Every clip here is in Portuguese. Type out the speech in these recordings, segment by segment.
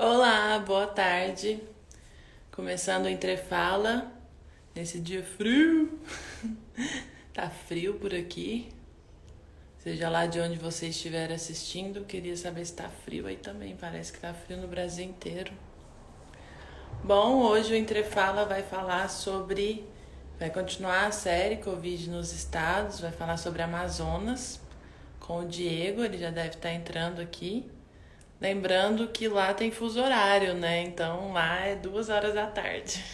Olá, boa tarde. Começando o Entrefala nesse dia frio. Tá frio por aqui. Seja lá de onde você estiver assistindo, queria saber se tá frio aí também. Parece que tá frio no Brasil inteiro. Bom, hoje o Entrefala vai falar sobre. Vai continuar a série Covid nos estados, vai falar sobre Amazonas com o Diego, ele já deve estar entrando aqui. Lembrando que lá tem fuso horário, né? Então lá é 2 horas da tarde.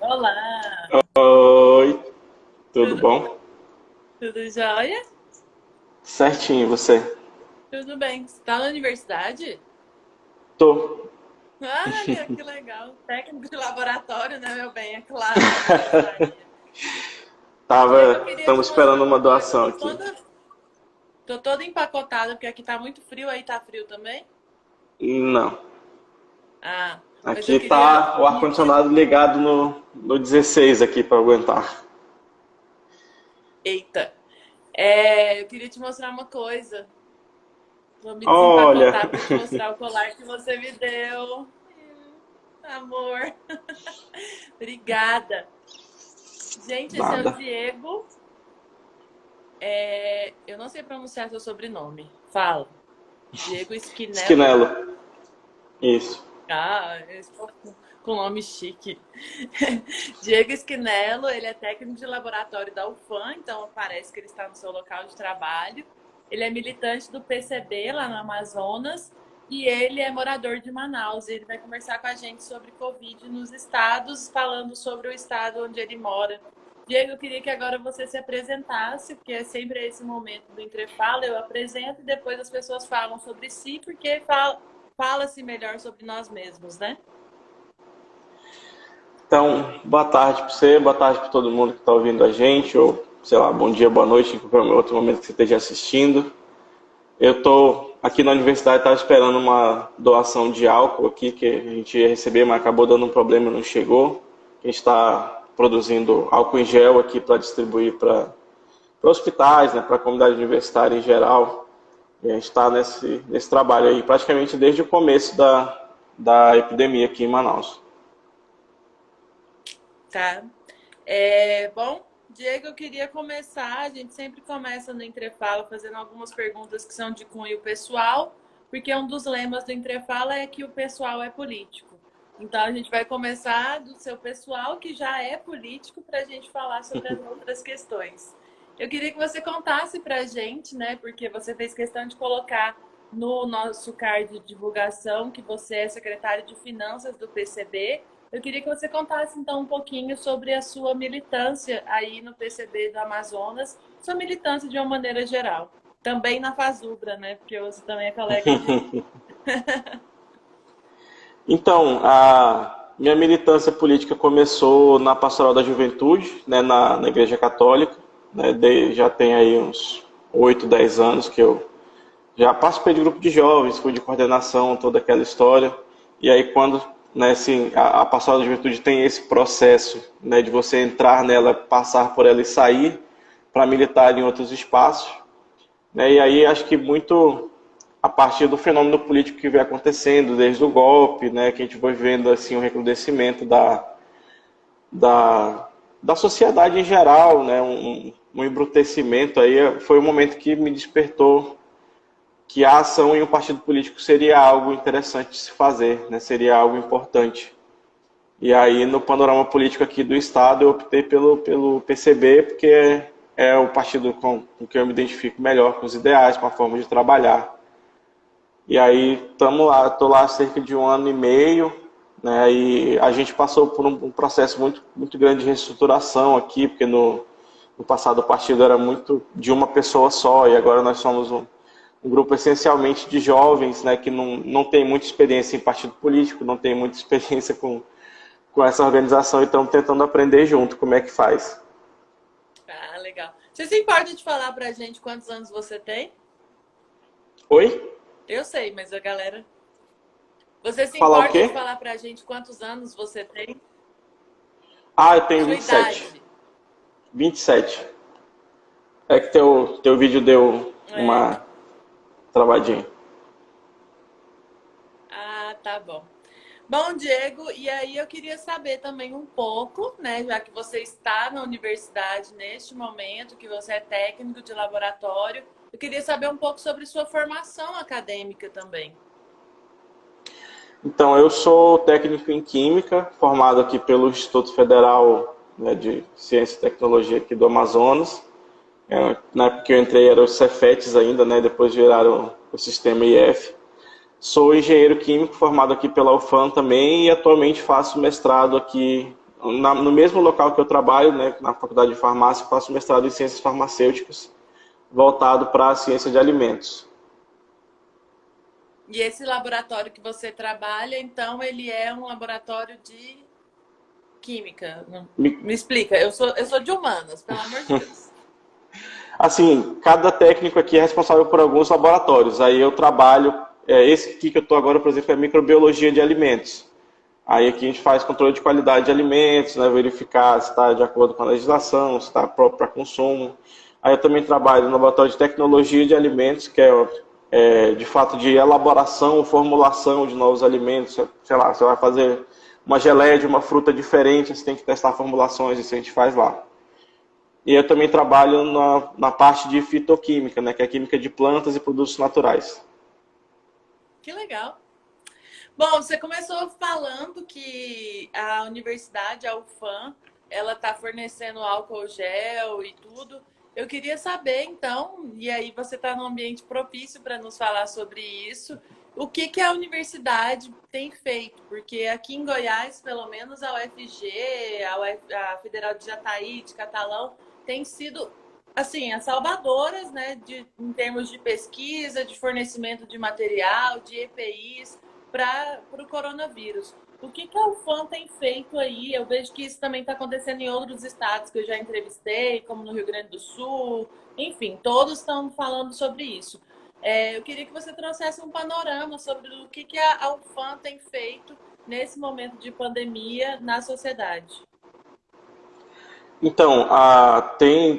Olá! Oi, tudo Tudo, bom? tudo jóia? Certinho, e você? Tudo bem. Você tá na universidade? Tô. Olha, que legal. Técnico de laboratório, né, meu bem? É claro que você estaria. Diego, eu queria te Estamos mostrar esperando uma uma coisa. doação aqui. Tô toda empacotada, porque aqui tá muito frio, aí tá frio também? Não, Ah, mas eu aqui queria tá o te... ar-condicionado ligado no 16 aqui para aguentar. Eita. Eu queria te mostrar uma coisa. Vou me Olha, desempacotar para te mostrar o colar que você me deu. Amor, obrigada. Gente, esse é o nada. Diego. Eu não sei pronunciar seu sobrenome. Fala. Diego Esquinelo. Esquinelo, isso. Ah, eu estou com nome chique. Diego Esquinelo, ele é técnico de laboratório da UFAM, então parece que ele está no seu local de trabalho. Ele é militante do PCB lá no Amazonas e ele é morador de Manaus. Ele vai conversar com a gente sobre Covid nos estados, falando sobre o estado onde ele mora. Diego, eu queria que agora você se apresentasse, porque é sempre esse momento do entrefala, eu apresento e depois as pessoas falam sobre si, porque fala-se melhor sobre nós mesmos, né? Então, boa tarde para você, boa tarde para todo mundo que está ouvindo a gente, ou sei lá, bom dia, boa noite, em qualquer outro momento que você esteja assistindo. Eu tô aqui na universidade, estava esperando uma doação de álcool aqui que a gente ia receber, mas acabou dando um problema e não chegou. A gente está produzindo álcool em gel aqui para distribuir para hospitais, né, para a comunidade universitária em geral. E a gente está nesse trabalho aí praticamente desde o começo da epidemia aqui em Manaus. Tá. Bom, Diego, eu queria começar. A gente sempre começa no Entrefala fazendo algumas perguntas que são de cunho pessoal, porque um dos lemas do Entrefala é que o pessoal é político. Então, a gente vai começar do seu pessoal, que já é político, para a gente falar sobre as outras questões. Eu queria que você contasse para a gente, né, porque você fez questão de colocar no nosso card de divulgação que você é secretário de Finanças do PCB. Eu queria que você contasse então um pouquinho sobre a sua militância aí no PCB do Amazonas, sua militância de uma maneira geral. Também na Fazubra, né? Porque você também é colega de. Então, a minha militância política começou na Pastoral da Juventude, né, na Igreja Católica. Né, já tem aí uns 8, 10 anos que eu já participei de grupo de jovens, fui de coordenação, toda aquela história. E aí quando, né, assim, a Pastoral da Juventude tem esse processo, né, de você entrar nela, passar por ela e sair para militar em outros espaços, né, e aí acho que muito a partir do fenômeno político que vem acontecendo, desde o golpe, né, que a gente foi vendo assim um recrudescimento da, da sociedade em geral, né, um embrutecimento aí, foi o momento que me despertou que a ação em um partido político seria algo interessante de se fazer, né, seria algo importante. E aí, no panorama político aqui do Estado, eu optei pelo PCB, porque é o partido com que eu me identifico melhor, com os ideais, com a forma de trabalhar. E aí, estamos lá, estou lá há cerca de 1 ano e meio, né, e a gente passou por um processo muito grande de reestruturação aqui, porque no passado o partido era muito de uma pessoa só, e agora nós somos um grupo essencialmente de jovens, né, que não tem muita experiência em partido político, não tem muita experiência com essa organização e estamos tentando aprender junto como é que faz. Ah, legal. Você se importa de falar pra gente quantos anos você tem? Oi? Eu sei, mas a galera. Você se Falar o importa de quê? falar pra gente quantos anos você tem? Ah, eu tenho Sua 27. idade. 27. É que teu vídeo deu É. uma travadinha. Ah, tá bom. Bom, Diego, e aí eu queria saber também um pouco, né, já que você está na universidade neste momento, que você é técnico de laboratório, eu queria saber um pouco sobre sua formação acadêmica também. Então, eu sou técnico em Química, formado aqui pelo Instituto Federal, né, de Ciência e Tecnologia aqui do Amazonas. Na época que eu entrei eram os Cefetes ainda, né, depois viraram o sistema IF. Sou engenheiro químico formado aqui pela UFAM também e atualmente faço mestrado aqui no mesmo local que eu trabalho, né, na Faculdade de Farmácia, faço mestrado em Ciências Farmacêuticas, voltado para a ciência de alimentos. E esse laboratório que você trabalha, então, ele é um laboratório de química? Me explica, eu sou de humanas, pelo amor de Deus. Assim, cada técnico aqui é responsável por alguns laboratórios. Aí eu trabalho, esse aqui que eu estou agora, por exemplo, é microbiologia de alimentos. Aí aqui a gente faz controle de qualidade de alimentos, né, verificar se está de acordo com a legislação, se está próprio para consumo. Aí eu também trabalho no laboratório de tecnologia de alimentos, que é de fato de elaboração, formulação de novos alimentos. Sei lá, você vai fazer uma geleia de uma fruta diferente, você tem que testar formulações, isso a gente faz lá. E eu também trabalho na parte de fitoquímica, né, que é a química de plantas e produtos naturais. Que legal. Bom, você começou falando que a universidade, a UFAM, ela está fornecendo álcool gel e tudo. Eu queria saber, então, e aí você está num ambiente propício para nos falar sobre isso, o que que a universidade tem feito? Porque aqui em Goiás, pelo menos a UFG, a Federal de Jataí, de Catalão, tem sido assim, as salvadoras, né, em termos de pesquisa, de fornecimento de material, de EPIs para o coronavírus. O que, que a UFAM tem feito aí? Eu vejo que isso também está acontecendo em outros estados que eu já entrevistei, como no Rio Grande do Sul. Enfim, todos estão falando sobre isso. Eu queria que você trouxesse um panorama sobre o que a UFAM tem feito nesse momento de pandemia na sociedade. Então,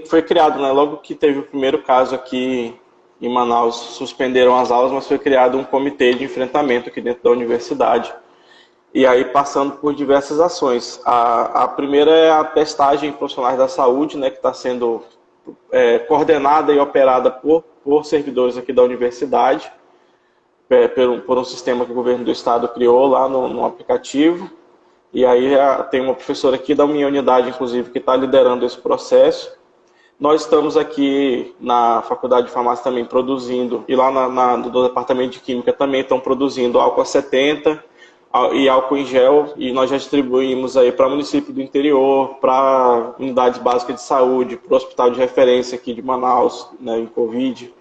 foi criado, né, logo que teve o primeiro caso aqui em Manaus, suspenderam as aulas, mas foi criado um comitê de enfrentamento aqui dentro da universidade. E aí passando por diversas ações. A primeira é a testagem em profissionais da saúde, né, que está sendo coordenada e operada por servidores aqui da universidade, por um sistema que o governo do estado criou lá no aplicativo. E aí tem uma professora aqui da minha unidade, inclusive, que está liderando esse processo. Nós estamos aqui na Faculdade de Farmácia também produzindo, e lá no Departamento de Química também estão produzindo álcool a 70 e álcool em gel, e nós já distribuímos aí para município do interior, para unidades básicas de saúde, para o hospital de referência aqui de Manaus, né, em Covid,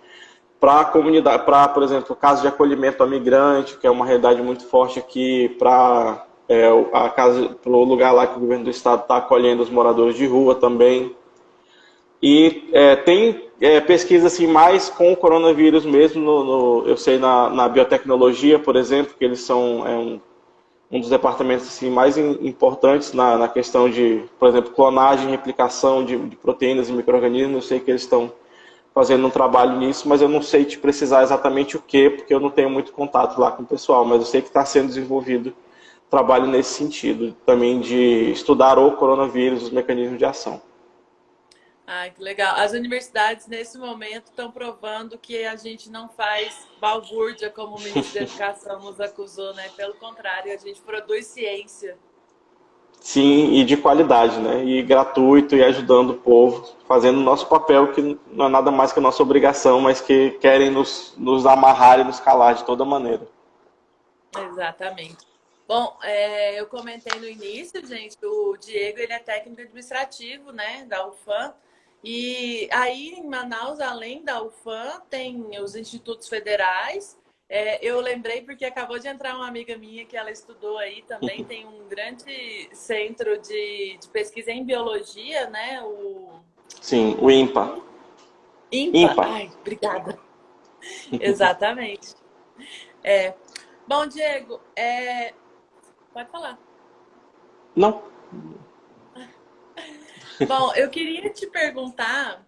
para a comunidade, para, por exemplo, o caso de acolhimento a migrante, que é uma realidade muito forte aqui, para a casa, pelo lugar lá que o governo do estado está acolhendo os moradores de rua também. E tem pesquisa assim, mais com o coronavírus mesmo, eu sei na biotecnologia, por exemplo, que eles são um dos departamentos assim, mais importantes na questão de, por exemplo, clonagem e replicação de proteínas e micro-organismos. Eu sei que eles estão fazendo um trabalho nisso, mas eu não sei te precisar exatamente o que, porque eu não tenho muito contato lá com o pessoal, mas eu sei que está sendo desenvolvido trabalho nesse sentido, também de estudar o coronavírus, os mecanismos de ação. Ai, que legal. As universidades, nesse momento, estão provando que a gente não faz balbúrdia, como o ministro da Educação nos acusou, né? Pelo contrário, a gente produz ciência. Sim, e de qualidade, né? E gratuito e ajudando o povo, fazendo o nosso papel, que não é nada mais que a nossa obrigação, mas que querem nos amarrar e nos calar de toda maneira. Exatamente. Bom, eu comentei no início, gente, o Diego, ele é técnico administrativo, né, da UFAM. E aí em Manaus, além da UFAM, tem os institutos federais. Eu lembrei porque acabou de entrar uma amiga minha que ela estudou aí também, tem um grande centro de pesquisa em biologia, né, o Sim, o IMPA. IMPA. IMPA. Ai, obrigada. Exatamente. É. Bom, Diego, pode falar. Não. Bom, eu queria te perguntar,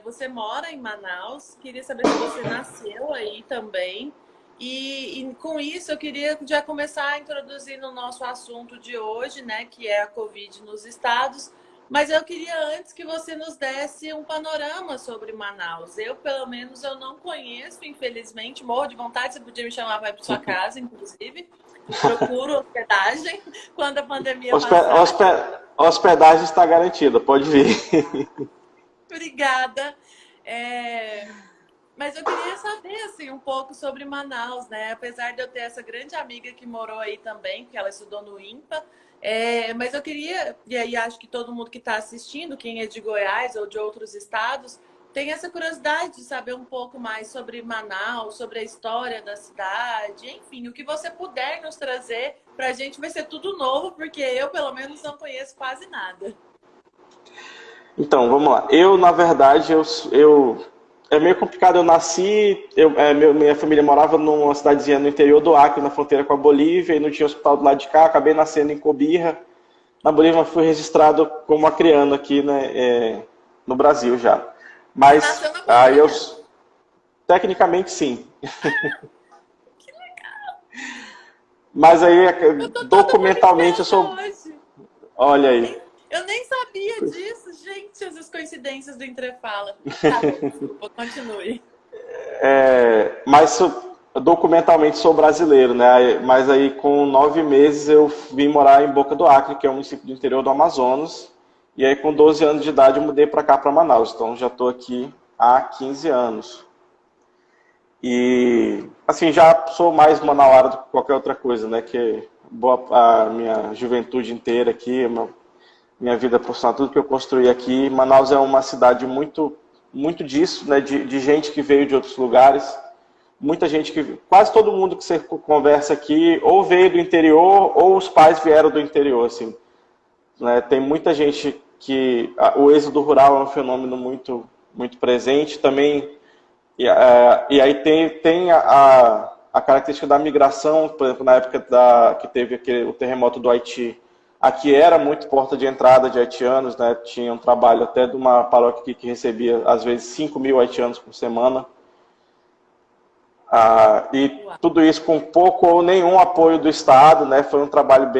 você mora em Manaus, queria saber se você nasceu aí também. E com isso eu queria já começar a introduzir no nosso assunto de hoje, né, que é a Covid nos estados. Mas eu queria antes que você nos desse um panorama sobre Manaus. Eu, pelo menos, eu não conheço, infelizmente, morro de vontade, você podia me chamar para ir para sua casa, inclusive. Procuro hospedagem quando a pandemia passar. Hospedagem está garantida, pode vir. Obrigada. É, Mas eu queria saber assim, um pouco sobre Manaus, né? Apesar de eu ter essa grande amiga que morou aí também, que ela estudou no IMPA, mas eu queria, e aí acho que todo mundo que está assistindo, quem é de Goiás ou de outros estados, tem essa curiosidade de saber um pouco mais sobre Manaus, sobre a história da cidade, enfim, o que você puder nos trazer para a gente vai ser tudo novo, porque eu, pelo menos, não conheço quase nada. Então, vamos lá. Eu, na verdade, é meio complicado. Eu nasci, minha família morava numa cidadezinha no interior do Acre, na fronteira com a Bolívia, e não tinha hospital do lado de cá. Acabei nascendo em Cobija. Na Bolívia, fui registrado como acriano aqui, né, no Brasil já. Você Mas nasceu na aí eu, Bolívia? tecnicamente, sim. Mas aí, Eu tô toda documentalmente, eu manifesta sou. hoje. Olha aí. Eu nem sabia disso, gente, essas coincidências do Entrefala. Tá bom, desculpa, continue. Mas documentalmente sou brasileiro, né? Mas aí com 9 meses eu vim morar em Boca do Acre, que é um município do interior do Amazonas. E aí com 12 anos de idade eu mudei para cá, para Manaus. Então já estou aqui há 15 anos. E assim, já sou mais manauara do que qualquer outra coisa, né? Que a minha juventude inteira aqui, minha vida profissional, tudo que eu construí aqui. Manaus é uma cidade muito disso, né? De gente que veio de outros lugares. Muita gente quase todo mundo que você conversa aqui ou veio do interior ou os pais vieram do interior, assim, né? Tem muita gente que o êxodo rural é um fenômeno muito presente também. E aí tem a característica da migração, por exemplo, na época que teve o terremoto do Haiti. Aqui era muito porta de entrada de haitianos, né? Tinha um trabalho até de uma paróquia aqui que recebia, às vezes, 5.000 haitianos por semana. E tudo isso com pouco ou nenhum apoio do Estado, né? Foi um trabalho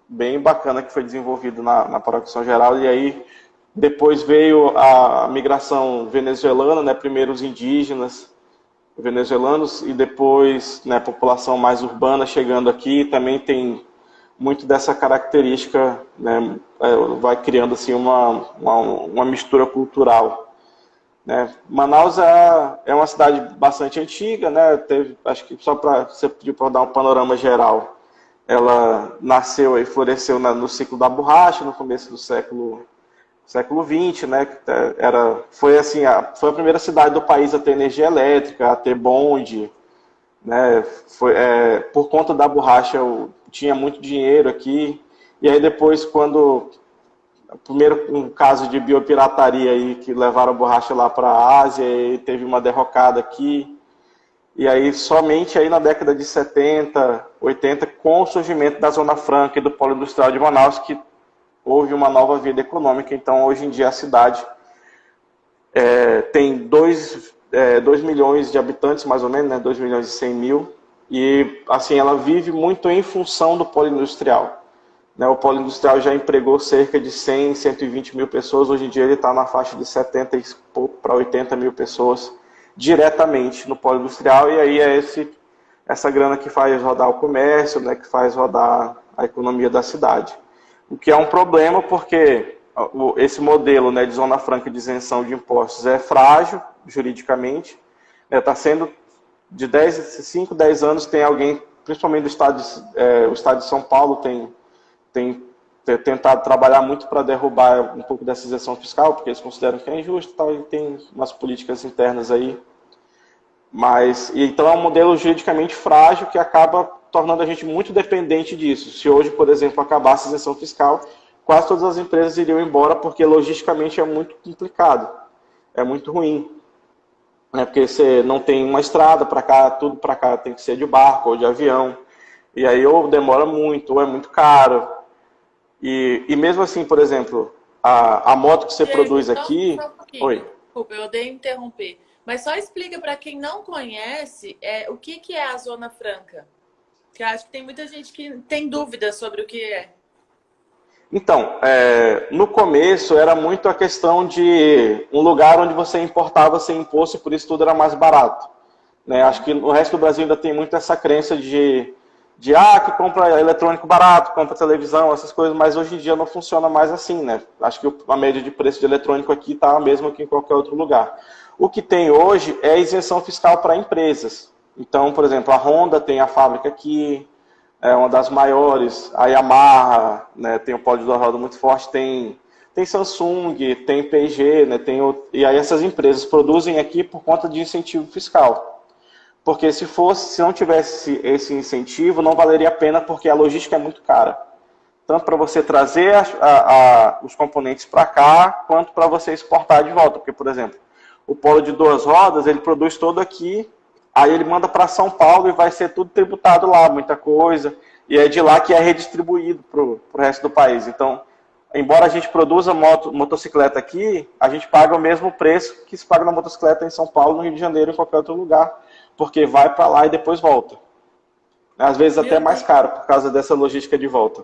bem bacana que foi desenvolvido na Paróquia São Geraldo. E aí depois veio a migração venezuelana, né? Primeiro os indígenas venezuelanos e depois, né, a população mais urbana chegando aqui. Também tem muito dessa característica, né? Vai criando assim uma mistura cultural. Né? Manaus é uma cidade bastante antiga, né? Acho que só para você pedir para dar um panorama geral, ela nasceu e floresceu no ciclo da borracha, no começo do século XX, né? Foi a primeira cidade do país a ter energia elétrica, a ter bonde, né? Por conta da borracha, tinha muito dinheiro aqui. E aí depois, quando primeiro um caso de biopirataria aí, que levaram a borracha lá para a Ásia e teve uma derrocada aqui. E aí somente aí na década de 70, 80, com o surgimento da Zona Franca e do Polo Industrial de Manaus, que houve uma nova vida econômica. Então hoje em dia a cidade tem 2 milhões de habitantes, mais ou menos, né? 2 milhões e 100 mil. E assim, ela vive muito em função do polo industrial. O polo industrial já empregou cerca de 100, 120 mil pessoas. Hoje em dia ele está na faixa de 70 e pouco para 80 mil pessoas diretamente no polo industrial. E aí essa grana que faz rodar o comércio, né, que faz rodar a economia da cidade. O que é um problema porque esse modelo, né, de zona franca de isenção de impostos é frágil juridicamente. Está sendo de 5, 10 anos tem alguém, principalmente o estado de São Paulo tem tentado trabalhar muito para derrubar um pouco dessa isenção fiscal, porque eles consideram que é injusto e tal, e tem umas políticas internas aí. Então é um modelo juridicamente frágil que acaba tornando a gente muito dependente disso. Se hoje, por exemplo, acabasse a isenção fiscal, quase todas as empresas iriam embora, porque logisticamente é muito complicado, é muito ruim. Porque você não tem uma estrada para cá, tudo para cá tem que ser de barco ou de avião, e aí ou demora muito, ou é muito caro. E mesmo assim, por exemplo, a moto que você Diego, produz aqui... só um pouquinho. Oi. Desculpa, eu odeio interromper. Mas só explica para quem não conhece o que é a Zona Franca. Porque eu acho que tem muita gente que tem dúvidas sobre o que é. Então, no começo era muito a questão de um lugar onde você importava sem imposto e por isso tudo era mais barato. Né? Acho que no resto do Brasil ainda tem muito essa crença que compra eletrônico barato, compra televisão, essas coisas, mas hoje em dia não funciona mais assim, né? Acho que a média de preço de eletrônico aqui está a mesma que em qualquer outro lugar. O que tem hoje é isenção fiscal para empresas. Então, por exemplo, a Honda tem a fábrica aqui, é uma das maiores, a Yamaha, né, tem um polo de roda muito forte, tem Samsung, tem P&G, né, e aí essas empresas produzem aqui por conta de incentivo fiscal. Porque se não tivesse esse incentivo, não valeria a pena, porque a logística é muito cara. Tanto para você trazer os componentes para cá, quanto para você exportar de volta. Porque, por exemplo, o polo de duas rodas, ele produz todo aqui, aí ele manda para São Paulo e vai ser tudo tributado lá, muita coisa. E é de lá que é redistribuído para o resto do país. Então, embora a gente produza motocicleta aqui, a gente paga o mesmo preço que se paga na motocicleta em São Paulo, no Rio de Janeiro, em qualquer outro lugar. Porque vai para lá e depois volta. Às vezes até mais caro por causa dessa logística de volta.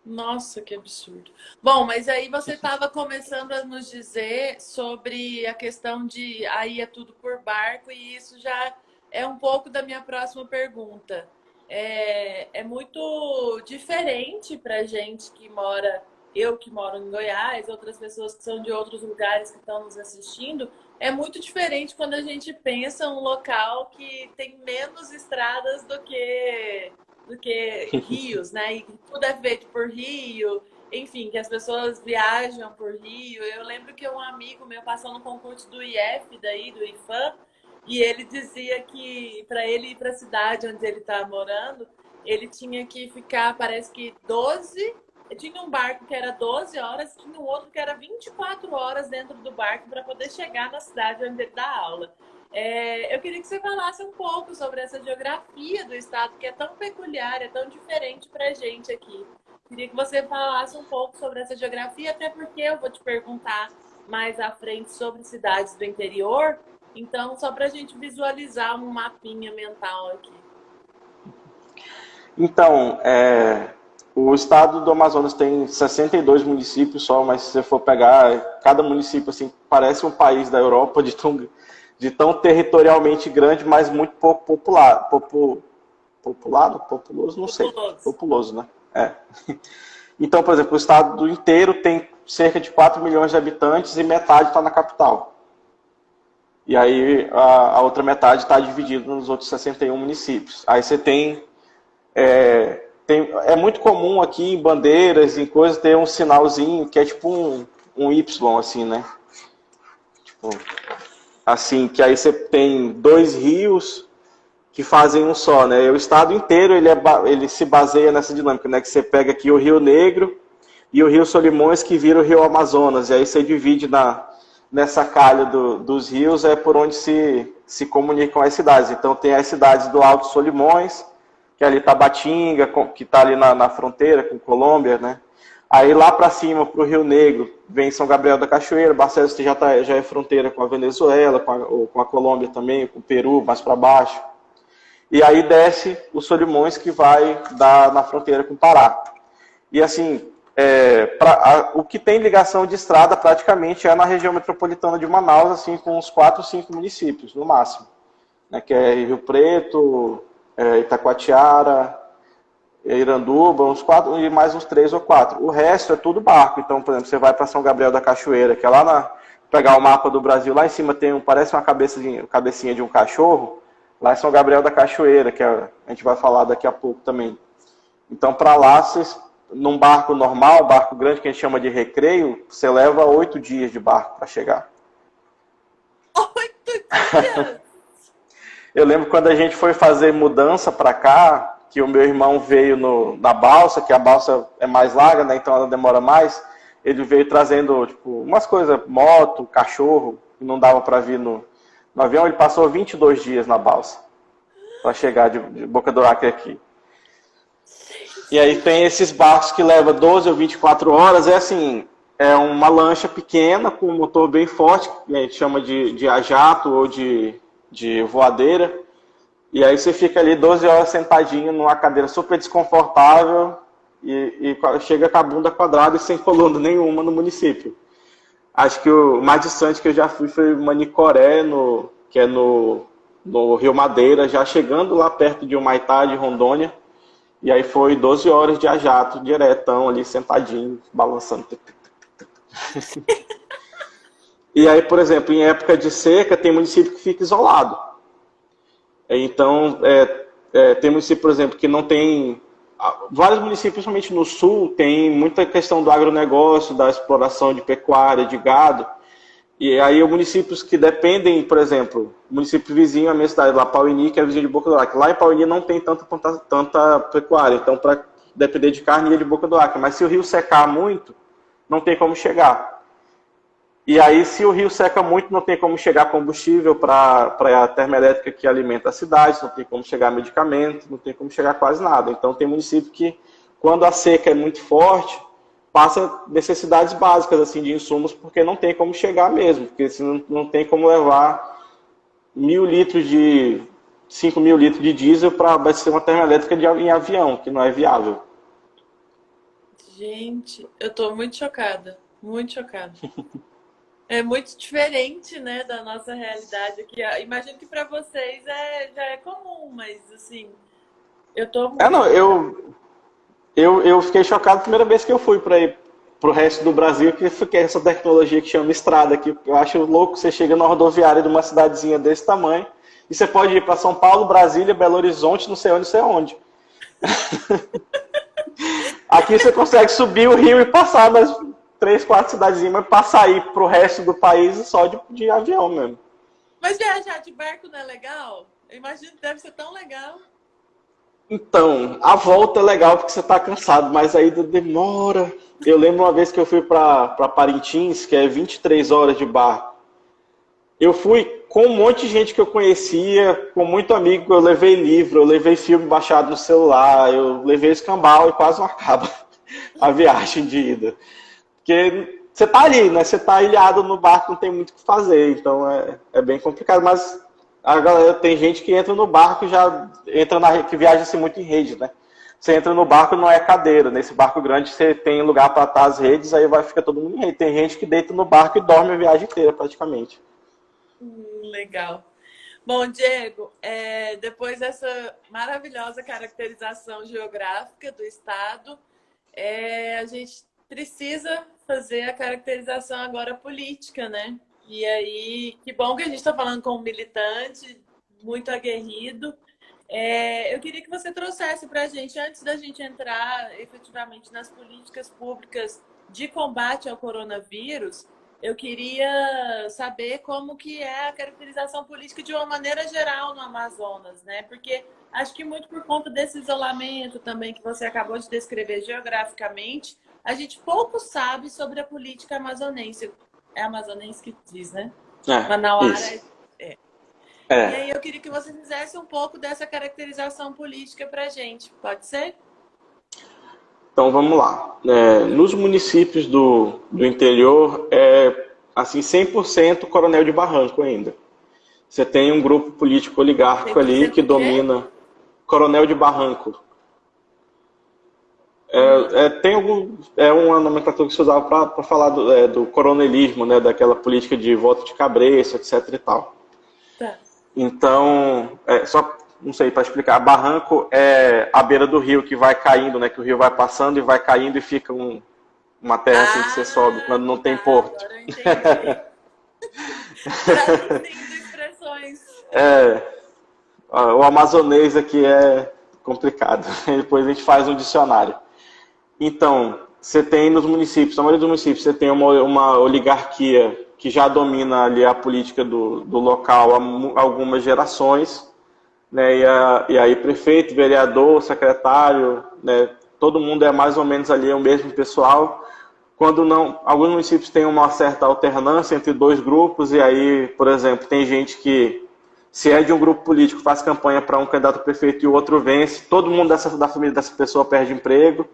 Nossa, que absurdo. Bom, mas aí você estava começando a nos dizer sobre a questão de aí é tudo por barco, e isso já é um pouco da minha próxima pergunta. É muito diferente para gente que mora, eu que moro em Goiás, outras pessoas que são de outros lugares que estão nos assistindo. É muito diferente quando a gente pensa um local que tem menos estradas do que rios, né? E tudo é feito por rio, enfim, que as pessoas viajam por rio. Eu lembro que um amigo meu passou no concurso do IF, daí, do IFAM, e ele dizia que para ele ir para a cidade onde ele está morando, ele tinha que ficar, parece que 12. Tinha um barco que era 12 horas, tinha um outro que era 24 horas dentro do barco para poder chegar na cidade onde ele dá aula. Eu queria que você falasse um pouco sobre essa geografia do estado, que é tão peculiar, é tão diferente para a gente aqui. Queria que você falasse um pouco sobre essa geografia, até porque eu vou te perguntar mais à frente sobre cidades do interior. Então, só para a gente visualizar um mapinha mental aqui. Então, o estado do Amazonas tem 62 municípios só, mas se você for pegar, cada município assim, parece um país da Europa, de tão territorialmente grande, mas muito pouco populoso, não sei. Populoso, né? Então, por exemplo, o estado inteiro tem cerca de 4 milhões de habitantes e metade está na capital. E aí a outra metade está dividida nos outros 61 municípios. Aí você é muito comum aqui em bandeiras, em coisas, ter um sinalzinho que é tipo um Y, assim, né? Tipo, assim, que aí você tem dois rios que fazem um só, né? E o estado inteiro ele se baseia nessa dinâmica, né? Que você pega aqui o Rio Negro e o Rio Solimões, que vira o Rio Amazonas. E aí você divide nessa calha dos rios, é por onde se comunicam as cidades. Então tem as cidades do Alto Solimões, que é ali Tabatinga, que está ali na fronteira com Colômbia, né? Aí lá para cima, para o Rio Negro, vem São Gabriel da Cachoeira, Barcelos que já é fronteira com a Venezuela, com a Colômbia também, com o Peru, mais para baixo. E aí desce o Solimões, que vai dar na fronteira com o Pará. E assim, o que tem ligação de estrada praticamente é na região metropolitana de Manaus, assim, com uns 4 ou 5 municípios, no máximo. Né, que é Rio Preto, Itacoatiara, Iranduba, uns 4 e mais uns 3 ou 4. O resto é tudo barco. Então, por exemplo, você vai para São Gabriel da Cachoeira, que é lá pegar o mapa do Brasil, lá em cima parece uma cabecinha de um cachorro. Lá em São Gabriel da Cachoeira, que a gente vai falar daqui a pouco também. Então, para lá, num barco normal, barco grande que a gente chama de recreio, você leva 8 dias de barco para chegar. 8 dias? Eu lembro quando a gente foi fazer mudança para cá, que o meu irmão veio na balsa, que a balsa é mais larga, né, então ela demora mais. Ele veio trazendo tipo, umas coisas, moto, cachorro, que não dava para vir no avião. Ele passou 22 dias na balsa para chegar de Boca do Acre aqui. E aí tem esses barcos que levam 12 ou 24 horas, é assim, é uma lancha pequena com um motor bem forte, que a gente chama de a jato ou de voadeira. E aí você fica ali 12 horas sentadinho numa cadeira super desconfortável e chega com a bunda quadrada e sem coluna nenhuma no município. Acho que o mais distante que eu já fui foi Manicoré, que é no Rio Madeira, já chegando lá perto de Humaitá, de Rondônia. E aí foi 12 horas de a jato, diretão ali, sentadinho, balançando. E aí, por exemplo, em época de seca, tem município que fica isolado. Então, tem município, por exemplo, que não tem... Vários municípios, principalmente no sul, tem muita questão do agronegócio, da exploração de pecuária, de gado. E aí, municípios que dependem, por exemplo, o município vizinho à minha cidade, lá, Pauini, que é vizinho de Boca do Acre. Lá em Pauini não tem tanta pecuária, então, para depender de carne, ia de Boca do Acre. Mas se o rio secar muito, não tem como chegar. E aí, se o rio seca muito, não tem como chegar combustível para a termoelétrica que alimenta a cidade, não tem como chegar medicamento, não tem como chegar quase nada. Então, tem município que, quando a seca é muito forte, passa necessidades básicas assim, de insumos, porque não tem como chegar mesmo, porque assim, não tem como levar 5 mil litros de diesel para abastecer uma termoelétrica em avião, que não é viável. Gente, eu tô muito chocada. Muito chocada. É muito diferente, né, da nossa realidade aqui. Imagino que para vocês já é comum, mas assim, eu tô muito... Não, eu fiquei chocado a primeira vez que eu fui para ir para o resto do Brasil, que fiquei essa tecnologia que chama estrada aqui. Eu acho louco, você chega na rodoviária de uma cidadezinha desse tamanho e você pode ir para São Paulo, Brasília, Belo Horizonte, não sei onde. Aqui você consegue subir o rio e passar nas 3, 4 cidadezinhas, mas para sair para o resto do país só de avião mesmo. Mas viajar de barco não é legal? Eu imagino que deve ser tão legal. Então, a volta é legal porque você está cansado, mas aí demora. Eu lembro uma vez que eu fui para Parintins, que é 23 horas de barco. Eu fui com um monte de gente que eu conhecia, com muito amigo, eu levei livro, eu levei filme baixado no celular, eu levei escambau e quase não acaba a viagem de ida. Porque você tá ali, né? Você tá ilhado no barco, não tem muito o que fazer, então é bem complicado, mas a galera, tem gente que entra no barco e já entra que viaja-se muito em rede, né? Você entra no barco, não é cadeira. Nesse barco grande você tem lugar para atar as redes, aí ficar todo mundo em rede. Tem gente que deita no barco e dorme a viagem inteira, praticamente. Legal. Bom, Diego, depois dessa maravilhosa caracterização geográfica do estado, a gente precisa fazer a caracterização agora política, né? E aí, que bom que a gente está falando com um militante muito aguerrido. Eu queria que você trouxesse para a gente, antes da gente entrar efetivamente nas políticas públicas de combate ao coronavírus, eu queria saber como que é a caracterização política de uma maneira geral no Amazonas, né? Porque acho que muito por conta desse isolamento também que você acabou de descrever geograficamente, a gente pouco sabe sobre a política amazonense. É amazonense que diz, né? Manauara E aí eu queria que você fizesse um pouco dessa caracterização política para a gente. Pode ser? Então vamos lá. Nos municípios do interior, assim, 100% coronel de barranco ainda. Você tem um grupo político oligárquico ali que domina coronel de barranco. É uma nomenclatura que se usava para falar do coronelismo, né, daquela política de voto de cabresto, etc. e tal. Tá. Então, só, não sei, para explicar, barranco é a beira do rio que vai caindo, né, que o rio vai passando e vai caindo e fica uma terra assim que você sobe quando não tem porto. Agora eu entendi. Traduzindo expressões. O amazonês aqui é complicado. Depois a gente faz um dicionário. Então, você tem nos municípios, na maioria dos municípios, você tem uma oligarquia que já domina ali a política do local há algumas gerações, né? E aí prefeito, vereador, secretário, né? Todo mundo é mais ou menos ali o mesmo pessoal. Quando não, alguns municípios têm uma certa alternância entre dois grupos, e aí, por exemplo, tem gente que Se é de um grupo político, faz campanha para um candidato a prefeito e o outro vence, todo mundo da família dessa pessoa perde emprego,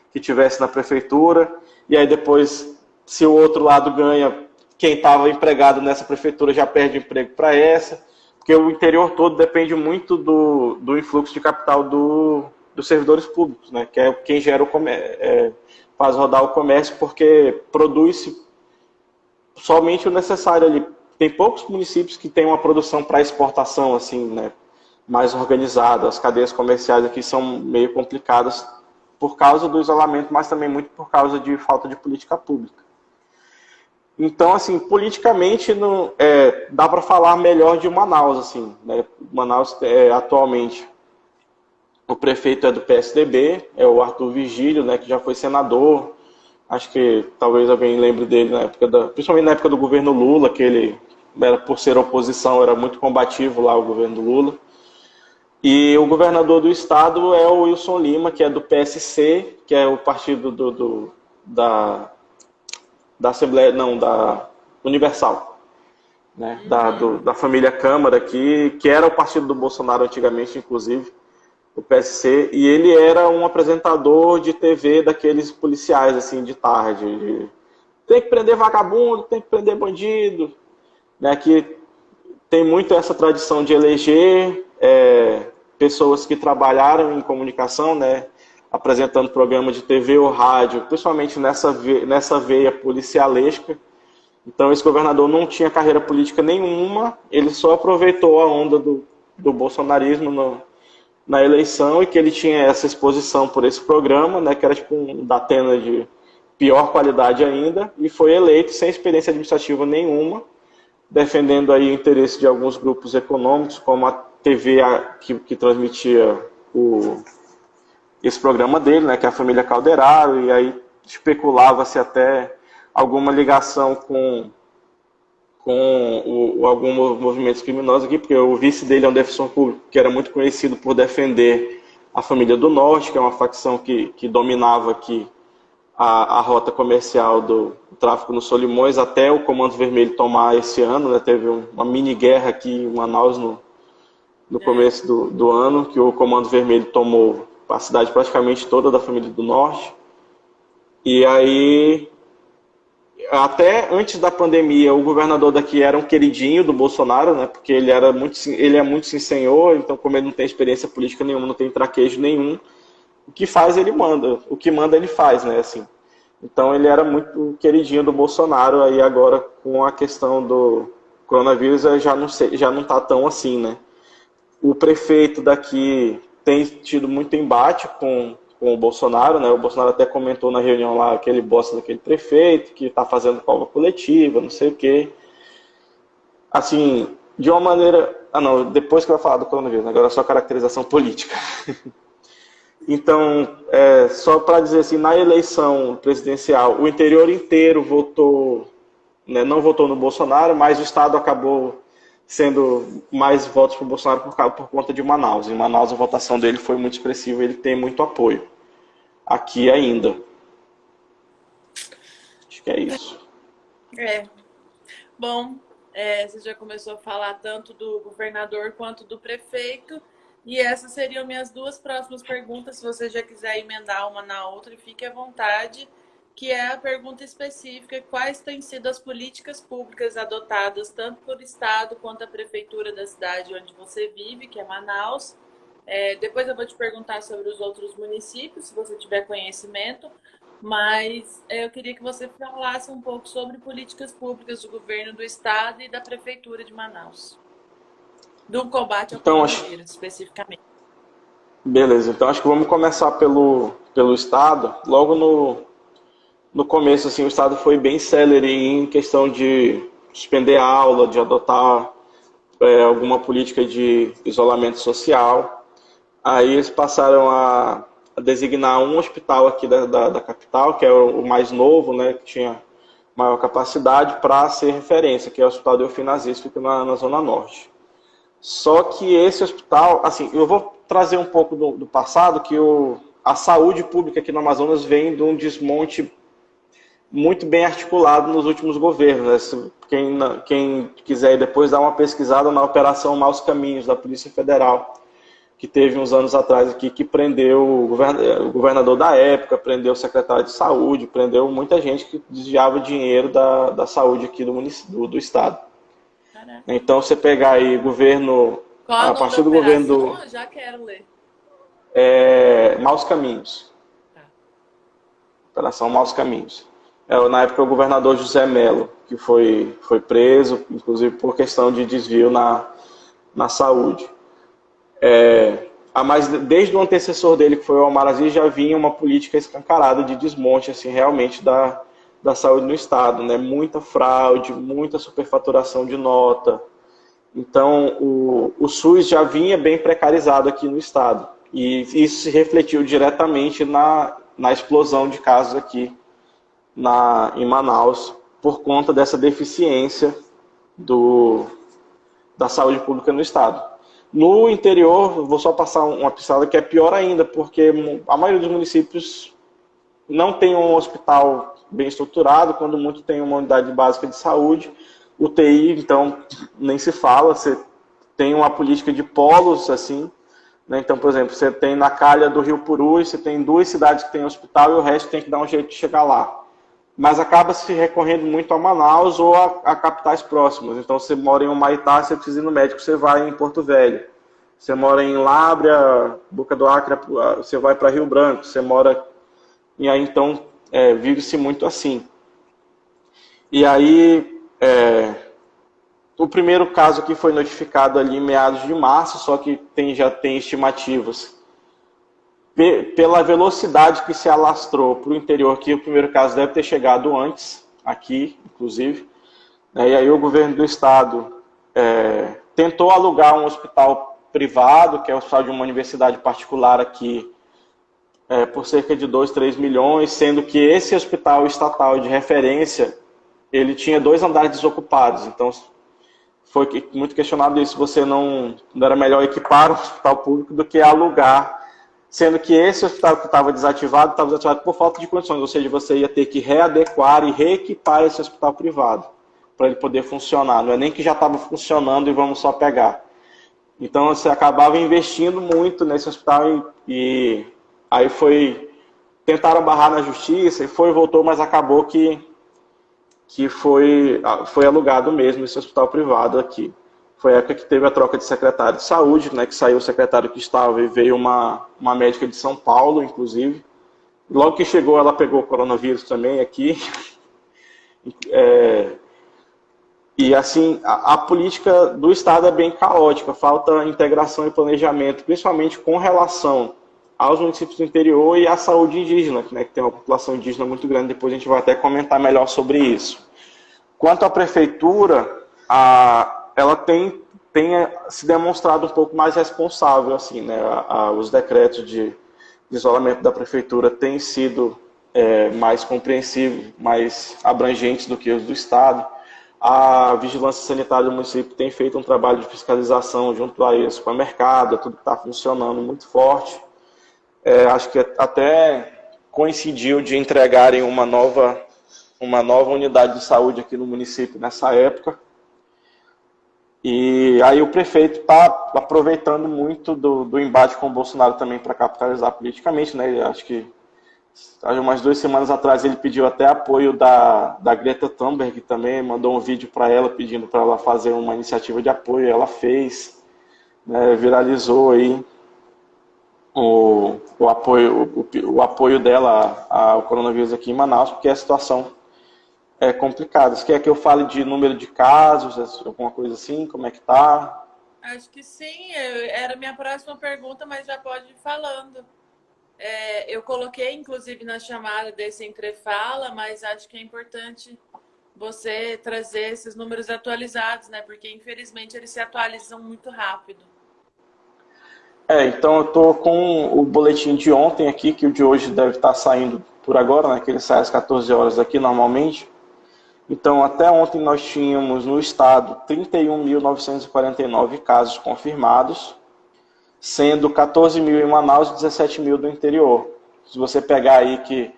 que tivesse na prefeitura, e aí depois, se o outro lado ganha, quem estava empregado nessa prefeitura já perde emprego para essa, porque o interior todo depende muito do influxo de capital dos servidores públicos, né? Que é quem gera faz rodar o comércio, porque produz somente o necessário ali. Tem poucos municípios que têm uma produção para exportação, assim, né, mais organizada. As cadeias comerciais aqui são meio complicadas por causa do isolamento, mas também muito por causa de falta de política pública. Então, assim, politicamente, dá para falar melhor de Manaus, assim, né? Manaus, atualmente, o prefeito é do PSDB, é o Arthur Vigílio, né, que já foi senador. Acho que talvez alguém lembre dele principalmente na época do governo Lula, que ele por ser oposição, era muito combativo lá o governo Lula. E o governador do estado é o Wilson Lima, que é do PSC, que é o partido da Assembleia, não, da Universal, né? Da família Câmara, que era o partido do Bolsonaro antigamente, inclusive, o PSC, e ele era um apresentador de TV daqueles policiais, assim, de tarde. Tem que prender vagabundo, tem que prender bandido, né? Que tem muito essa tradição de eleger pessoas que trabalharam em comunicação, né? Apresentando programa de TV ou rádio, principalmente nessa veia policialesca. Então, esse governador não tinha carreira política nenhuma, ele só aproveitou a onda do bolsonarismo na eleição, e que ele tinha essa exposição por esse programa, né, que era tipo um Datena de pior qualidade ainda, e foi eleito sem experiência administrativa nenhuma, defendendo aí o interesse de alguns grupos econômicos, como a TV que transmitia esse programa dele, né, que é a família Calderaro, e aí especulava-se até alguma ligação com alguns movimentos criminosos aqui, porque o vice dele é um defensor público que era muito conhecido por defender a família do Norte, que é uma facção que dominava aqui a rota comercial do tráfico nos Solimões, até o Comando Vermelho tomar esse ano, né? Teve uma mini guerra aqui em Manaus no começo do ano, que o Comando Vermelho tomou a cidade praticamente toda da família do Norte. E aí, até antes da pandemia, o governador daqui era um queridinho do Bolsonaro, né? Porque ele é muito sim senhor, então como ele não tem experiência política nenhuma, não tem traquejo nenhum, o que faz ele manda, o que manda ele faz, né? Assim. Então ele era muito queridinho do Bolsonaro, aí agora com a questão do coronavírus já não tá tão assim, né? O prefeito daqui tem tido muito embate com o Bolsonaro, né? O Bolsonaro até comentou na reunião lá que ele bosta daquele prefeito, que está fazendo cova coletiva, não sei o quê. Assim, de uma maneira... não, depois que eu vou falar do coronavírus, agora é só caracterização política. Então, só para dizer assim, na eleição presidencial, o interior inteiro votou, né, não votou no Bolsonaro, mas o estado acabou sendo mais votos para o Bolsonaro por conta de Manaus. Em Manaus a votação dele foi muito expressiva, ele tem muito apoio. Aqui ainda. Acho que é isso. Bom, você já começou a falar tanto do governador quanto do prefeito, e essas seriam minhas duas próximas perguntas, se você já quiser emendar uma na outra, fique à vontade, que é a pergunta específica: quais têm sido as políticas públicas adotadas tanto por Estado quanto a Prefeitura da cidade onde você vive, que é Manaus. Depois eu vou te perguntar sobre os outros municípios, se você tiver conhecimento, mas eu queria que você falasse um pouco sobre políticas públicas do governo do Estado e da Prefeitura de Manaus, do combate ao coronavírus, especificamente. Beleza, então acho que vamos começar pelo Estado. Logo no começo, assim, o Estado foi bem célere em questão de suspender a aula, de adotar alguma política de isolamento social. Aí eles passaram a designar um hospital aqui da capital, que é o mais novo, né, que tinha maior capacidade, para ser referência, que é o Hospital Delfim Aziz, que fica na Zona Norte. Só que esse hospital, assim, eu vou trazer um pouco do passado, que a saúde pública aqui no Amazonas vem de um desmonte muito bem articulado nos últimos governos, né? Quem quiser depois dar uma pesquisada na Operação Maus Caminhos, da Polícia Federal, que teve uns anos atrás aqui, que prendeu o governador da época, prendeu o secretário de saúde, prendeu muita gente que desviava dinheiro da saúde aqui do estado. Caraca. Então, você pegar aí governo, Qual a o nome partir da do governo operação? Eu já quero ler. Maus Caminhos. Tá. Operação Maus Caminhos. Na época, o governador José Melo, que foi preso, inclusive por questão de desvio na saúde. Mas desde o antecessor dele, que foi o Omar Aziz, já vinha uma política escancarada de desmonte, assim, realmente, da saúde no estado, né? Muita fraude, muita superfaturação de nota. Então, o SUS já vinha bem precarizado aqui no estado. E isso se refletiu diretamente na explosão de casos aqui em Manaus, por conta dessa deficiência da saúde pública no estado. No interior, vou só passar uma piscada que é pior ainda, porque a maioria dos municípios não tem um hospital bem estruturado, quando muito tem uma unidade básica de saúde. UTI, então, nem se fala, você tem uma política de polos, assim, né? Então, por exemplo, você tem na calha do Rio Purus, você tem 2 cidades que tem hospital e o resto tem que dar um jeito de chegar lá. Mas acaba se recorrendo muito a Manaus ou a capitais próximas. Então, você mora em Humaitá, você precisa ir no médico, você vai em Porto Velho. Você mora em Lábrea, Boca do Acre, você vai para Rio Branco. Você mora... E aí, então, vive-se muito assim. E aí, o primeiro caso aqui foi notificado ali em meados de março, só que já tem estimativas. Pela velocidade que se alastrou para o interior aqui, o primeiro caso deve ter chegado antes, aqui, inclusive. E aí o governo do estado tentou alugar um hospital privado, que é o hospital de uma universidade particular aqui, por cerca de 2, 3 milhões, sendo que esse hospital estatal de referência, ele tinha 2 andares desocupados. Então, foi muito questionado isso, você não era melhor equipar um hospital público do que alugar, sendo que esse hospital que estava desativado por falta de condições, ou seja, você ia ter que readequar e reequipar esse hospital privado para ele poder funcionar. Não é nem que já estava funcionando e vamos só pegar. Então você acabava investindo muito nesse hospital e aí tentaram barrar na justiça e voltou, mas acabou que foi alugado mesmo esse hospital privado aqui. Foi a época que teve a troca de secretário de saúde, né, que saiu o secretário que estava e veio uma médica de São Paulo, inclusive. Logo que chegou, ela pegou o coronavírus também aqui. E assim, a política do Estado é bem caótica, falta integração e planejamento, principalmente com relação aos municípios do interior e à saúde indígena, né, que tem uma população indígena muito grande, depois a gente vai até comentar melhor sobre isso. Quanto à prefeitura, ela tem se demonstrado um pouco mais responsável, assim, né? Os decretos de isolamento da prefeitura têm sido mais compreensivos, mais abrangentes do que os do Estado. A vigilância sanitária do município tem feito um trabalho de fiscalização junto ao supermercado, tudo está funcionando muito forte. Acho que até coincidiu de entregarem uma nova unidade de saúde aqui no município nessa época. E aí o prefeito está aproveitando muito do embate com o Bolsonaro também para capitalizar politicamente, né? Acho que umas 2 semanas atrás ele pediu até apoio da Greta Thunberg também, mandou um vídeo para ela pedindo para ela fazer uma iniciativa de apoio, ela fez, né? Viralizou aí o apoio dela ao coronavírus aqui em Manaus, porque a situação é complicada. Você quer que eu fale de número de casos, alguma coisa assim? Como é que tá? Acho que sim, era a minha próxima pergunta, mas já pode ir falando. Eu coloquei, inclusive, na chamada desse Entrefala, mas acho que é importante você trazer esses números atualizados, né? Porque, infelizmente, eles se atualizam muito rápido. Então eu estou com o boletim de ontem aqui, que o de hoje deve estar saindo por agora, né? Que ele sai às 14 horas aqui normalmente. Então, até ontem nós tínhamos no estado 31.949 casos confirmados, sendo 14 mil em Manaus e 17 mil do interior. Se você pegar aí que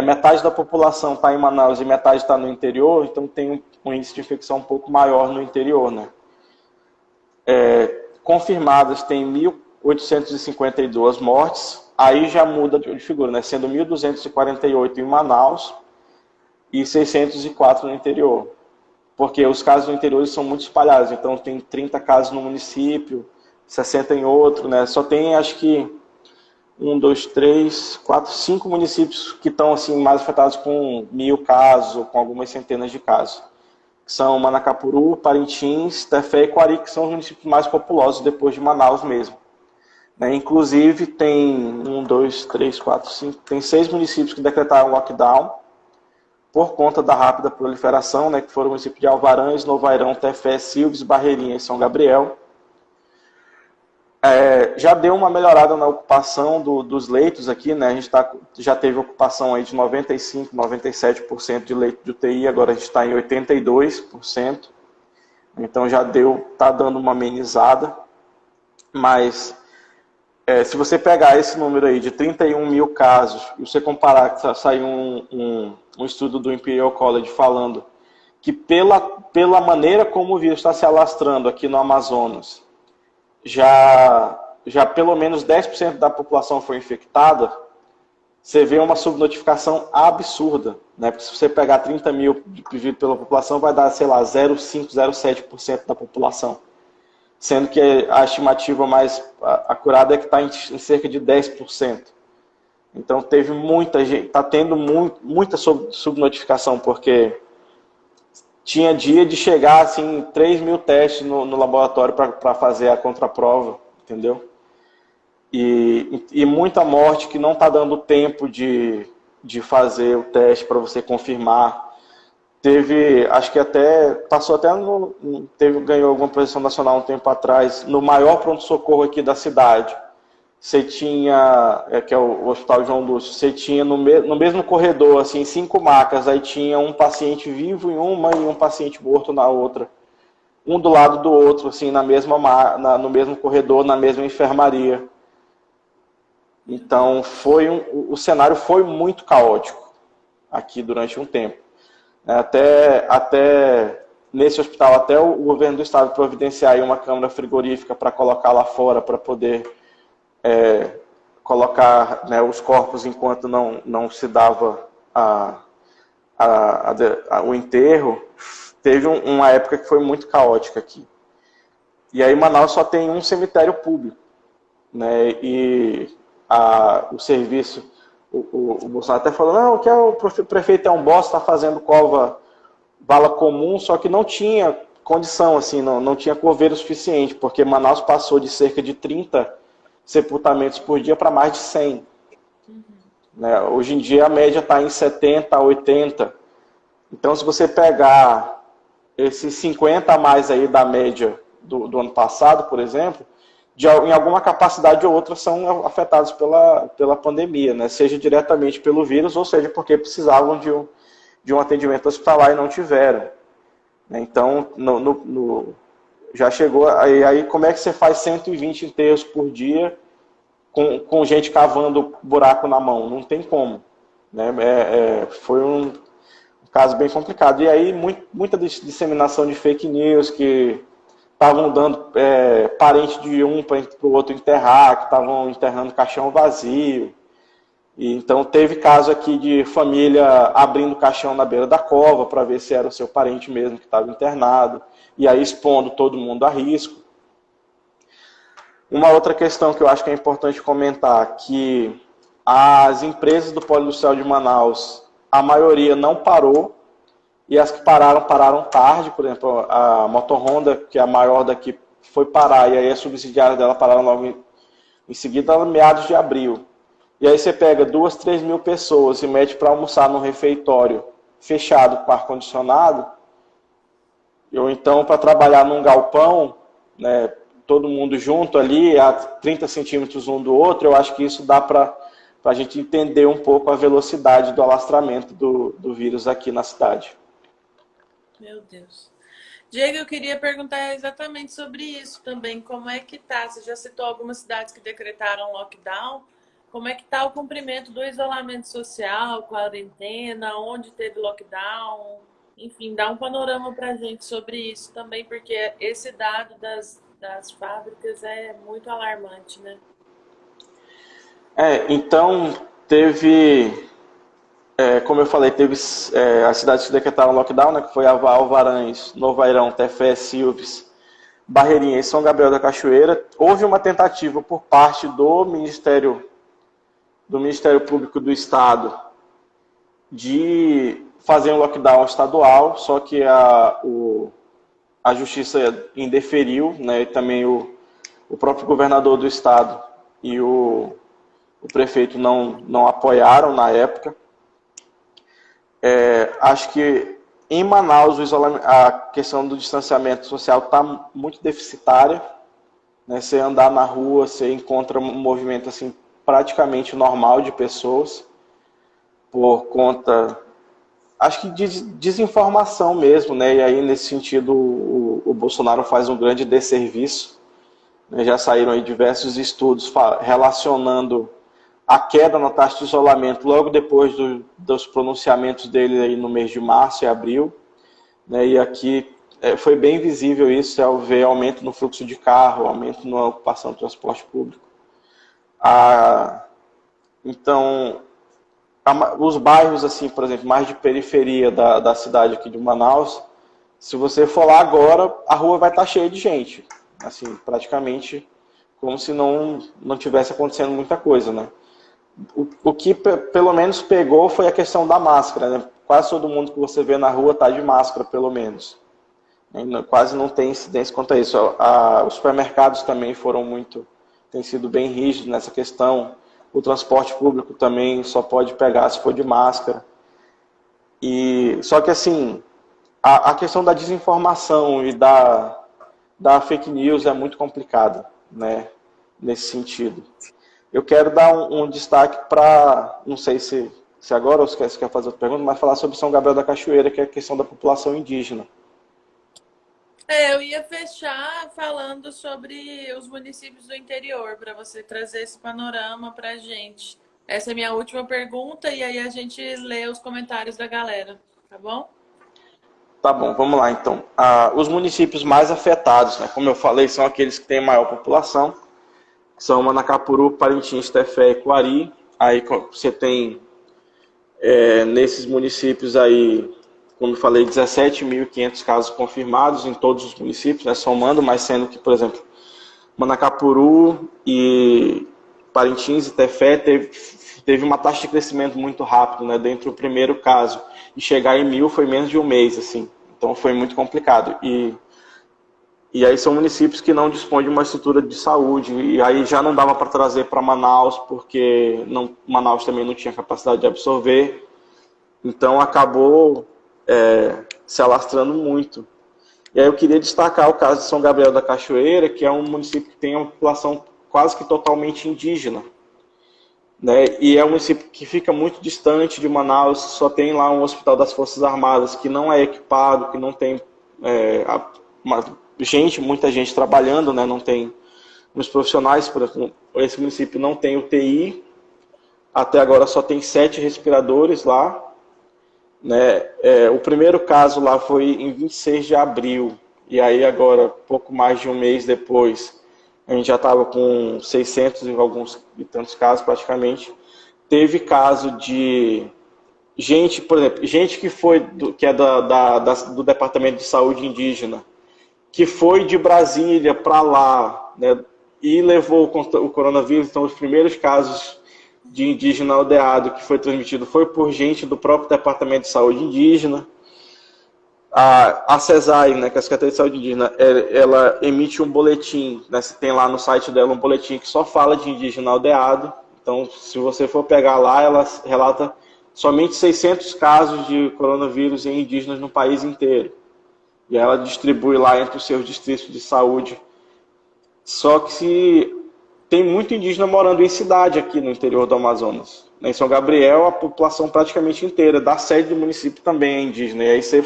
metade da população está em Manaus e metade está no interior, então tem um índice de infecção um pouco maior no interior, né? Confirmadas tem 1.852 mortes, aí já muda de figura, né? Sendo 1.248 em Manaus e 604 no interior. Porque os casos no interior são muito espalhados, então tem 30 casos no município, 60 em outro, né? Só tem, acho que, 5 municípios que estão assim, mais afetados com 1.000 casos, ou com algumas centenas de casos. Que são Manacapuru, Parintins, Tefé e Quari, que são os municípios mais populosos depois de Manaus mesmo. Né? Inclusive, tem 5, tem 6 municípios que decretaram lockdown, por conta da rápida proliferação, né, que foram o município de Alvarães, Novairão, Tefé, Silves, Barreirinha e São Gabriel. Já deu uma melhorada na ocupação dos leitos aqui, né? A gente já teve ocupação aí de 95%, 97% de leito de UTI, agora a gente está em 82%. Então já está dando uma amenizada. Mas se você pegar esse número aí de 31 mil casos e você comparar que saiu um estudo do Imperial College falando que pela maneira como o vírus está se alastrando aqui no Amazonas, já pelo menos 10% da população foi infectada, você vê uma subnotificação absurda. Né? Porque se você pegar 30 mil dividido pela população, vai dar, sei lá, 0,5%, 0,7% da população. Sendo que a estimativa mais acurada é que está em cerca de 10%. Então teve muita gente, está tendo muita subnotificação, porque tinha dia de chegar assim 3 mil testes no laboratório para fazer a contraprova, entendeu? E muita morte que não está dando tempo de fazer o teste para você confirmar. Teve, acho que passou até ganhou alguma posição nacional um tempo atrás, no maior pronto-socorro aqui da cidade. Você tinha, que é o Hospital João Lúcio, você tinha no mesmo corredor, assim, 5 macas, aí tinha um paciente vivo em uma e um paciente morto na outra. Um do lado do outro, assim, no mesmo corredor, na mesma enfermaria. Então, o cenário foi muito caótico aqui durante um tempo. Até nesse hospital, até o governo do estado providenciar aí uma câmara frigorífica para colocar lá fora, para poder colocar, né, os corpos enquanto não se dava o enterro. Teve uma época que foi muito caótica aqui. E aí Manaus só tem um cemitério público, né, e o serviço, o Bolsonaro até falou, não, que o prefeito é um bosta, está fazendo vala comum, só que não tinha condição, assim, não tinha coveiro suficiente, porque Manaus passou de cerca de 30 sepultamentos por dia para mais de 100. Né? Hoje em dia a média está em 70, 80. Então, se você pegar esses 50 a mais aí da média do ano passado, por exemplo, em alguma capacidade ou outra são afetados pela pandemia, né? Seja diretamente pelo vírus, ou seja porque precisavam de um atendimento hospitalar e não tiveram. Então, já chegou. Aí como é que você faz 120 enterros por dia com gente cavando buraco na mão? Não tem como. Né? Foi um caso bem complicado. E aí, muita disseminação de fake news, que estavam dando parente de um para o outro enterrar, que estavam enterrando caixão vazio. Então teve caso aqui de família abrindo caixão na beira da cova para ver se era o seu parente mesmo que estava internado, e aí expondo todo mundo a risco. Uma outra questão que eu acho que é importante comentar, que as empresas do Polo Industrial de Manaus, a maioria não parou, e as que pararam tarde. Por exemplo, a Motor Honda, que é a maior daqui, foi parar, e aí as subsidiárias dela pararam logo em seguida, meados de abril. E aí você pega 2, 3 mil pessoas e mete para almoçar num refeitório fechado com ar-condicionado, ou então para trabalhar num galpão, né, todo mundo junto ali, a 30 centímetros um do outro. Eu acho que isso dá para a gente entender um pouco a velocidade do alastramento do vírus aqui na cidade. Meu Deus. Diego, eu queria perguntar exatamente sobre isso também. Como é que tá? Você já citou algumas cidades que decretaram lockdown. como é que está o cumprimento do isolamento social, quarentena, onde teve lockdown, enfim, dá um panorama para a gente sobre isso também, porque esse dado das fábricas é muito alarmante, né? Então teve, como eu falei, teve as cidades que decretaram lockdown, né, que foi Alvarães, Novo Airão, Tefé, Silves, Barreirinha e São Gabriel da Cachoeira. Houve uma tentativa por parte do Ministério Público do Estado de fazer um lockdown estadual, só que a Justiça indeferiu, né, e também o próprio governador do Estado e o prefeito não apoiaram na época. Acho que em Manaus a questão do distanciamento social está muito deficitária. Né? Você andar na rua, você encontra um movimento assim, praticamente normal de pessoas, por conta, acho que de desinformação mesmo, né? E aí nesse sentido o Bolsonaro faz um grande desserviço. Né? Já saíram aí diversos estudos relacionando a queda na taxa de isolamento logo depois dos pronunciamentos dele aí no mês de março e abril. Né? E aqui foi bem visível isso, ao ver aumento no fluxo de carro, aumento na ocupação do transporte público. Então, os bairros, assim, por exemplo, mais de periferia da cidade aqui de Manaus, se você for lá agora, a rua vai estar cheia de gente. Assim, praticamente como se não tivesse acontecendo muita coisa, né? O que pelo menos pegou foi a questão da máscara, né? Quase todo mundo que você vê na rua está de máscara, pelo menos. Quase não tem incidência quanto a isso. Os supermercados também têm sido bem rígidos nessa questão. O transporte público também só pode pegar se for de máscara. Só que assim, a questão da desinformação e da fake news é muito complicada, né? Nesse sentido. Eu quero dar um destaque para, não sei se agora ou se quer fazer outra pergunta, mas falar sobre São Gabriel da Cachoeira, que é a questão da população indígena. Eu ia fechar falando sobre os municípios do interior, para você trazer esse panorama para a gente. Essa é a minha última pergunta e aí a gente lê os comentários da galera, tá bom? Tá bom, vamos lá então. Os municípios mais afetados, né, como eu falei, são aqueles que têm maior população, são Manacapuru, Parintins, Tefé e Coari. Aí você tem, nesses municípios aí, como eu falei, 17.500 casos confirmados em todos os municípios, né, somando, mas sendo que, por exemplo, Manacapuru e Parintins e Tefé teve uma taxa de crescimento muito rápido, né, dentro do primeiro caso. E chegar em 1.000 foi menos de um mês, assim. Então foi muito complicado. E aí são municípios que não dispõem de uma estrutura de saúde, e aí já não dava para trazer para Manaus, porque Manaus também não tinha capacidade de absorver, então acabou se alastrando muito. E aí eu queria destacar o caso de São Gabriel da Cachoeira, que é um município que tem uma população quase que totalmente indígena, né? E é um município que fica muito distante de Manaus, só tem lá um hospital das Forças Armadas que não é equipado, que não tem muita gente trabalhando, né? Não tem os profissionais, por exemplo, esse município não tem UTI, até agora só tem 7 respiradores lá, né? O primeiro caso lá foi em 26 de abril, e aí agora, pouco mais de um mês depois, a gente já estava com 600 e alguns e tantos casos praticamente. Teve caso de gente, por exemplo, gente que é do Departamento de Saúde Indígena, que foi de Brasília para lá, né, e levou o coronavírus. Então, os primeiros casos de indígena aldeado que foi transmitido foi por gente do próprio Departamento de Saúde Indígena. A CESAI, né, que é a Secretaria de Saúde Indígena, ela emite um boletim, né, tem lá no site dela um boletim que só fala de indígena aldeado. Então, se você for pegar lá, ela relata somente 600 casos de coronavírus em indígenas no país inteiro. E ela distribui lá entre os seus distritos de saúde. Só que tem muito indígena morando em cidade aqui no interior do Amazonas. Em São Gabriel, a população praticamente inteira da sede do município também é indígena. E aí você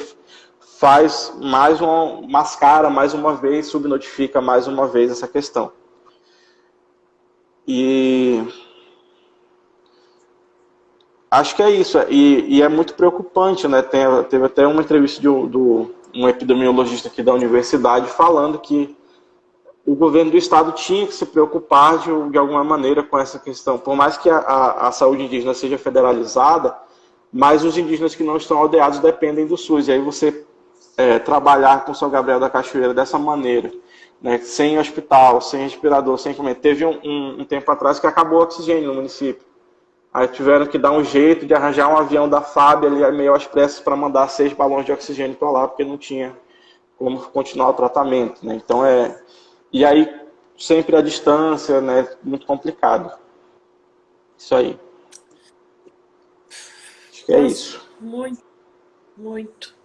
mascara mais uma vez, subnotifica mais uma vez essa questão. E Acho que é isso, e é muito preocupante, né? Teve até uma entrevista um epidemiologista aqui da universidade falando que o governo do estado tinha que se preocupar de alguma maneira com essa questão. Por mais que a saúde indígena seja federalizada, mas os indígenas que não estão aldeados dependem do SUS. E aí você trabalhar com São Gabriel da Cachoeira dessa maneira, né, sem hospital, sem respirador, sem comer. Teve um tempo atrás que acabou o oxigênio no município. Aí tiveram que dar um jeito de arranjar um avião da FAB ali meio às pressas para mandar 6 balões de oxigênio para lá, porque não tinha como continuar o tratamento, né? Então e aí sempre a distância, né? Muito complicado. Isso aí. Acho que é Nossa, isso. muito, muito.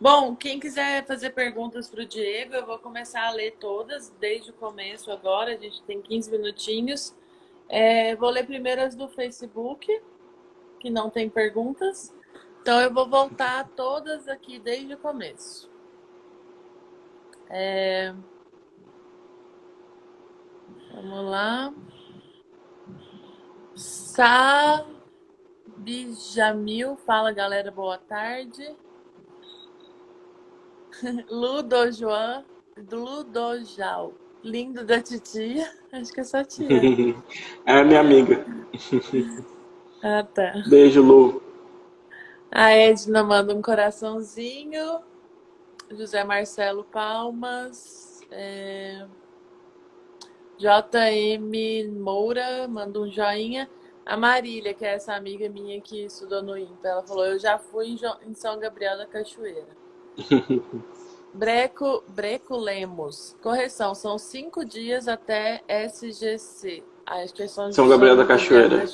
Bom, quem quiser fazer perguntas para o Diego, eu vou começar a ler todas desde o começo agora. A gente tem 15 minutinhos. Vou ler primeiro as do Facebook, que não tem perguntas. Então eu vou voltar todas aqui desde o começo. Vamos lá. Sabijamil, fala galera, boa tarde. Ludojal, lindo da titia. Acho que é sua tia. É minha amiga. Ah, tá. Beijo, Lu. A Edna manda um coraçãozinho. José Marcelo Palmas. JM Moura manda um joinha. A Marília, que é essa amiga minha que estudou no INPE, ela falou: eu já fui em São Gabriel da Cachoeira. Breco Lemos. Correção, são 5 dias até SGC. Acho que são São Gabriel da Cachoeira.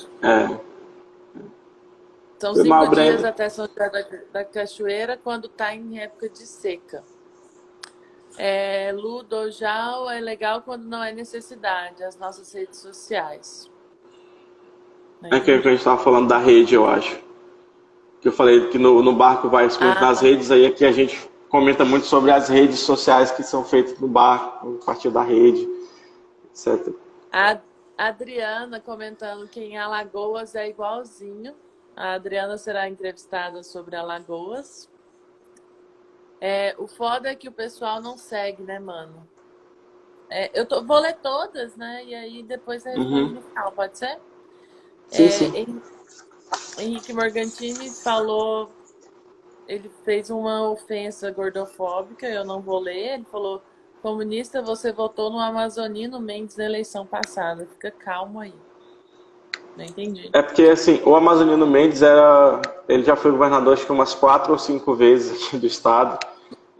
São Foi 5 mal, dias Breno. até São Gabriel da Cachoeira, quando está em época de seca. Ludojal é legal quando não é necessidade, as nossas redes sociais. É que a gente estava falando da rede, eu acho. Que eu falei que no barco vai se comentar as redes, aí aqui a gente comenta muito sobre as redes sociais que são feitas no barco, a partir da rede, etc. A Adriana comentando que em Alagoas é igualzinho. A Adriana será entrevistada sobre Alagoas. O foda é que o pessoal não segue, né, mano? Vou ler todas, né? E aí depois você responde no final, pode ser? Sim. Henrique Morgantini falou, ele fez uma ofensa gordofóbica, eu não vou ler. Ele falou: comunista, você votou no Amazonino Mendes na eleição passada. Fica calmo aí. Não entendi. É porque, assim, o Amazonino Mendes ele já foi governador acho que umas 4 ou 5 vezes aqui do estado.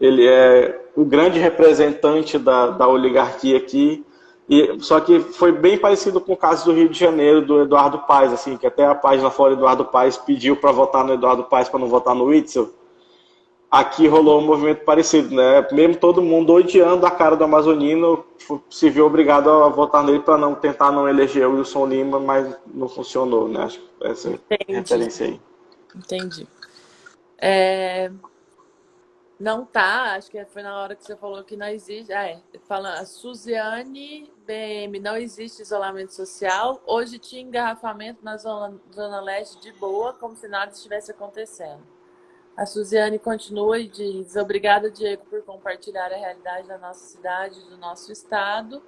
Ele é o grande representante da oligarquia aqui. Só que foi bem parecido com o caso do Rio de Janeiro, do Eduardo Paes, assim, que até a página fora Eduardo Paes pediu para votar no Eduardo Paes para não votar no Witzel. Aqui rolou um movimento parecido, né? Mesmo todo mundo odiando a cara do Amazonino, se viu obrigado a votar nele para tentar não eleger o Wilson Lima, mas não funcionou, né? Acho que essa referência aí. Entendi. Não tá, acho que foi na hora que você falou que não existe. Falando, a Suziane BM, não existe isolamento social. Hoje tinha engarrafamento na zona leste de boa, como se nada estivesse acontecendo. A Suziane continua e diz: obrigada, Diego, por compartilhar a realidade da nossa cidade, do nosso estado.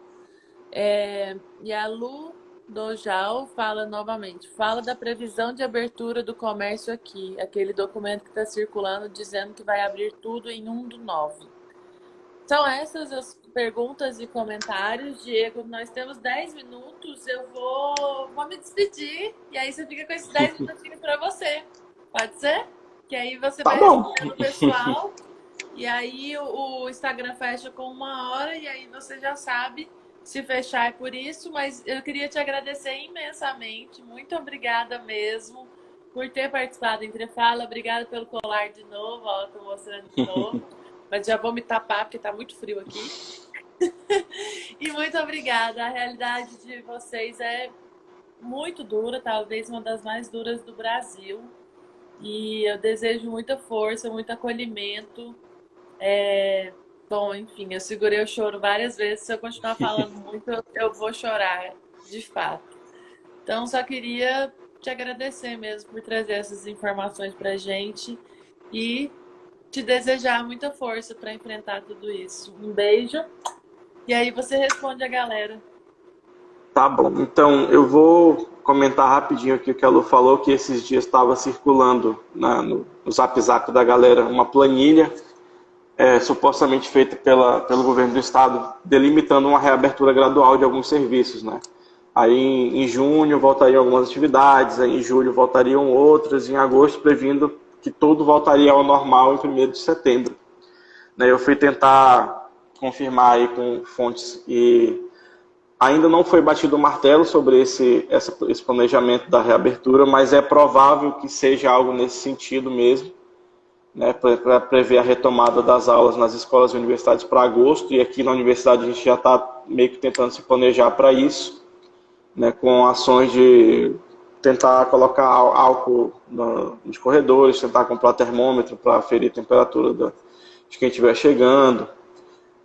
E a Lu Dojal fala novamente: fala da previsão de abertura do comércio aqui, aquele documento que está circulando dizendo que vai abrir tudo em 1/9. São essas as perguntas e comentários. Diego, nós temos 10 minutos, eu vou me despedir e aí você fica com esses 10 minutinhos para você. Pode ser? Que aí você vai respondendo o pessoal e aí o Instagram fecha com 1 hora e aí você já sabe. Se fechar é por isso, mas eu queria te agradecer imensamente. Muito obrigada mesmo por ter participado do Entrefala. Obrigada pelo colar de novo. Ó, tô mostrando de novo. Mas já vou me tapar porque tá muito frio aqui. E muito obrigada. A realidade de vocês é muito dura, talvez uma das mais duras do Brasil. E eu desejo muita força, muito acolhimento. Bom, enfim, eu segurei o choro várias vezes. Se eu continuar falando muito, eu vou chorar, de fato. Então, só queria te agradecer mesmo por trazer essas informações pra gente e te desejar muita força para enfrentar tudo isso. Um beijo. E aí você responde a galera. Tá bom, então eu vou comentar rapidinho aqui o que a Lu falou, que esses dias estava circulando no Zap Zap da galera uma planilha supostamente feita pelo governo do estado, delimitando uma reabertura gradual de alguns serviços, né? Aí em junho voltariam algumas atividades, aí em julho voltariam outras, em agosto previndo que tudo voltaria ao normal em 1º de setembro. Né? Eu fui tentar confirmar aí com fontes e ainda não foi batido o martelo sobre esse planejamento da reabertura, mas é provável que seja algo nesse sentido mesmo, né, para prever a retomada das aulas nas escolas e universidades para agosto, e aqui na universidade a gente já está meio que tentando se planejar para isso, né, com ações de tentar colocar álcool nos corredores, tentar comprar termômetro para aferir a temperatura de quem estiver chegando,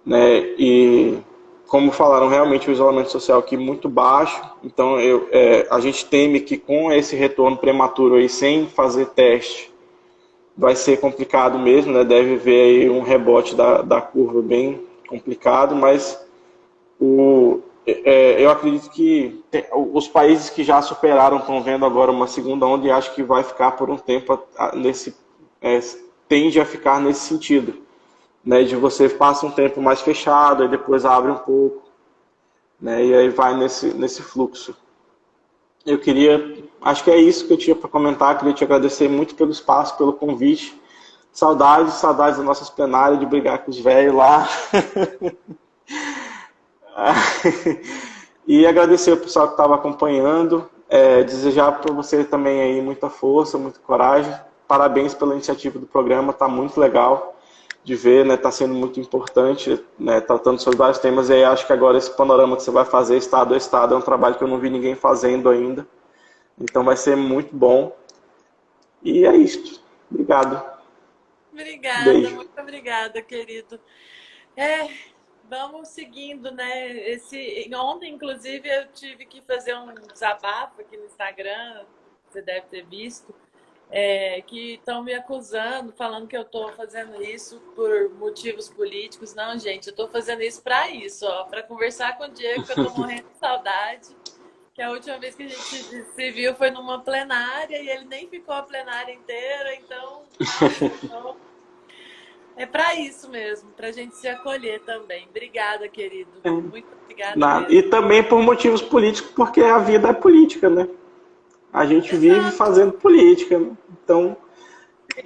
né, e como falaram, realmente o isolamento social aqui é muito baixo, então a gente teme que com esse retorno prematuro aí, sem fazer teste, vai ser complicado mesmo, né? Deve haver aí um rebote da curva bem complicado, mas eu acredito que os países que já superaram estão vendo agora uma segunda onda e acho que vai ficar por um tempo tende a ficar nesse sentido, né? De você passa um tempo mais fechado e depois abre um pouco, né? E aí vai nesse fluxo. Acho que é isso que eu tinha para comentar. Queria te agradecer muito pelo espaço, pelo convite. Saudades das nossas plenárias, de brigar com os velhos lá. E agradecer ao pessoal que estava acompanhando. Desejar para você também aí muita força, muita coragem. Parabéns pela iniciativa do programa, está muito legal de ver, né? Está sendo muito importante, né? Tratando sobre vários temas. E aí acho que agora esse panorama que você vai fazer estado a estado é um trabalho que eu não vi ninguém fazendo ainda. Então vai ser muito bom. E é isso. Obrigado. Obrigada, Beijo. muito obrigada, querido. Vamos seguindo, né? Ontem, inclusive, eu tive que fazer um desabafo aqui no Instagram, você deve ter visto, que estão me acusando, falando que eu estou fazendo isso por motivos políticos. Não, gente, eu estou fazendo isso para isso, ó, para conversar com o Diego, que eu estou morrendo de saudade. Que a última vez que a gente se viu foi numa plenária e ele nem ficou a plenária inteira, então, nossa, então é para isso mesmo, para a gente se acolher também. Obrigada, querido. Muito obrigada mesmo. E também por motivos políticos, porque a vida é política, né? A gente vive Exato. fazendo política. Então,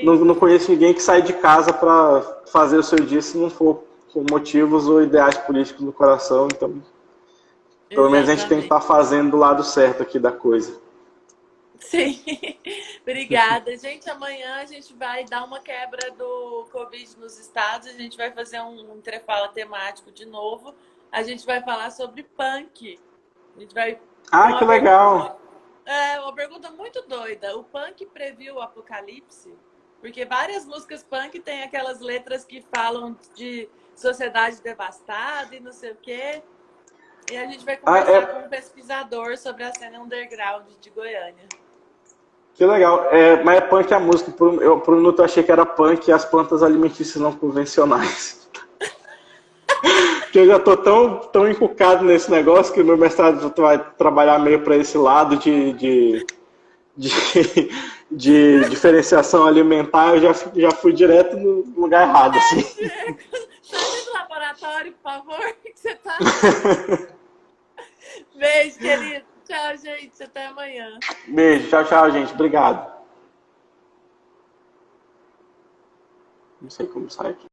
não conheço ninguém que sai de casa para fazer o seu dia se não for por motivos ou ideais políticos no coração. Então, pelo menos a gente tem que estar fazendo do lado certo aqui da coisa. Sim, obrigada. Gente, amanhã a gente vai dar uma quebra do Covid nos estados, a gente vai fazer um entrefala temático de novo. A gente vai falar sobre punk. A gente vai. Que legal! Uma pergunta muito doida. O punk previu o apocalipse? Porque várias músicas punk têm aquelas letras que falam de sociedade devastada e não sei o quê. E a gente vai conversar com um pesquisador sobre a cena underground de Goiânia. Que legal. Mas é punk a música. Por um minuto eu achei que era punk e as plantas alimentícias não convencionais. Porque eu já estou tão encucado nesse negócio que o meu mestrado vai trabalhar meio para esse lado de diferenciação alimentar. Eu já fui direto no lugar errado. Assim. Sai do laboratório, por favor, que você tá. Beijo, querido. Tchau, gente. Até amanhã. Beijo. Tchau, gente. Obrigado. Não sei como sai aqui.